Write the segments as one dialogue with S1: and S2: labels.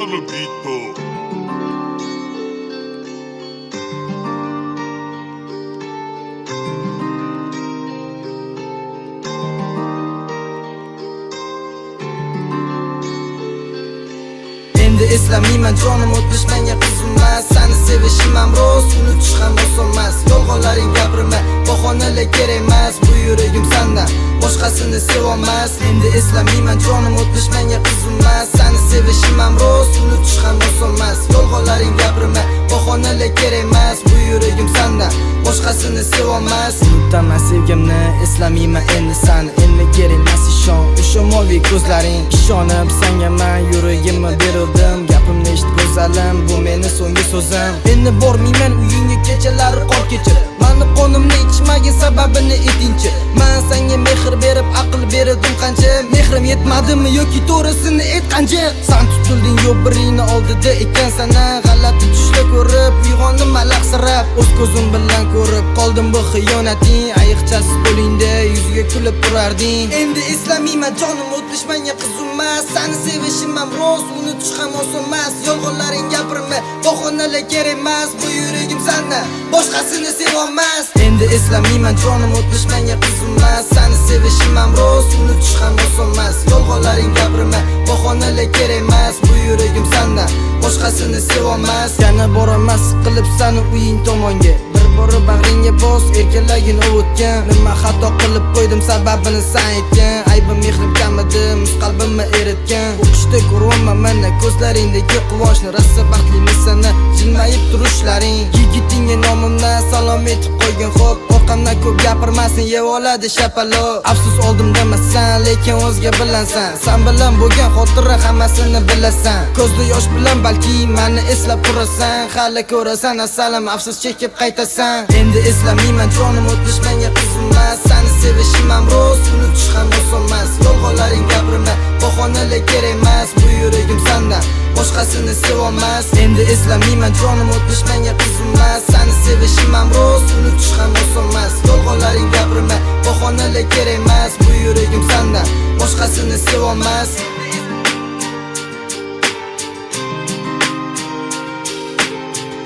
S1: on the beat, though.
S2: Endi eslamiyman jonim o'tmish menga qizmas. Seni sevishim ham rost, unutish ham oson emas. Yolg'onlaring gapirma, bahonalar kerak emas. Bu yuragim sendan boshqasini sevolmas. Endi eslamiyman jonim o'tmish menga qizmas. Seni sevishim ham rost, unutish ham oson emas. Yolg'onlaring gapirma, bahonalar kerak emas. Bu yuragim sendan boshqasini sevolmas. Unutaman sevgimni, eslamayman endi seni. Endi kerak emas ishon, o'sha moviy ko'zlaring. Ishonib senga men yuragimni berildim. Gapimni eshit go'zalim, bu meni so'nggi so'zim. Endi bormayman uyingga kechalari qor kechir. Mani qonimni ichmagin sababini aytingchi. Men senga mehr berib aql berdim qancha. Mehrim yetmadimi yoki to'g'risini aytqancha. Sen tutilding yo'q biringni oldida ekan sana. G'alati tushlar ko'rib uyg'ondim alaqsirab. O'z ko'zim bilan ko'rib qoldim bu xiyonating. Ayiqchasi qo'lingda yuziga kulib turarding. Endi eslamayman jonim o'tmish menga qizmas. Seni sevishim ham rost, unutish ham oson emas. Yolg'onlaring gapirma, bahonalar kerak emas. Bu yuragim sendan boshqasini sevolmas. Endi eslamayman jonim o'tmish menga qizmas. Seni sevishim ham rost, unutish ham oson emas. Yolg'onlaring gapirma, bahonalar kerak emas. Bu yuragim sendan boshqasini sevolmas. Yana boramas qilib seni uying tomonga. Bir bora bag'ringga bos, erkalagin o'tgan. Nima xato qilib qo'ydim sababini sen aytgan. Aybim mehrim kamidi, muz qalbimni eritgan. O'qishda ko'rolman mana ko'zlaringdagi quvonchni. Rosa baxtlimisan jilmayib turishlaring. Yigitingga nomimdan salom etib qo'ygin xo'p. Orqamdan ko'p gapirmasin, yeb oladi shapaloq. Afsus oldim demasan, lekin o'zga bilansan. Sen bilan bo'lgan xotira hammasini bilasan. Ko'zda yosh bilan balki meni eslab turasan. Hali ko'rasan asalam, afsus chekib qaytasan. Endi eslamayman jonim o'tmish menga qizmas. Seni sevishim ham rost, unutish ham oson emas. Yolg'onlaring gapirma, bahonalar kerak emas. Bu yuragim sendan boshqasini sevolmas. Endi eslamayman jonim o'tmish menga qizmas. Seni sevishim ham rost, unutish ham oson emas. Yolg'onlaring gapirma, bahonalar kerak emas. Bu yuragim sendan boshqasini sevolmas.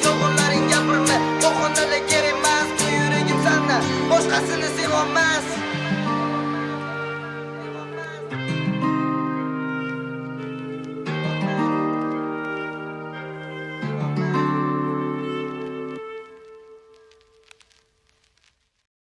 S2: Yolg'onlaring gapirma, bahonalar kerak emas. Bu yuragim sendan boshqasini sevolmas.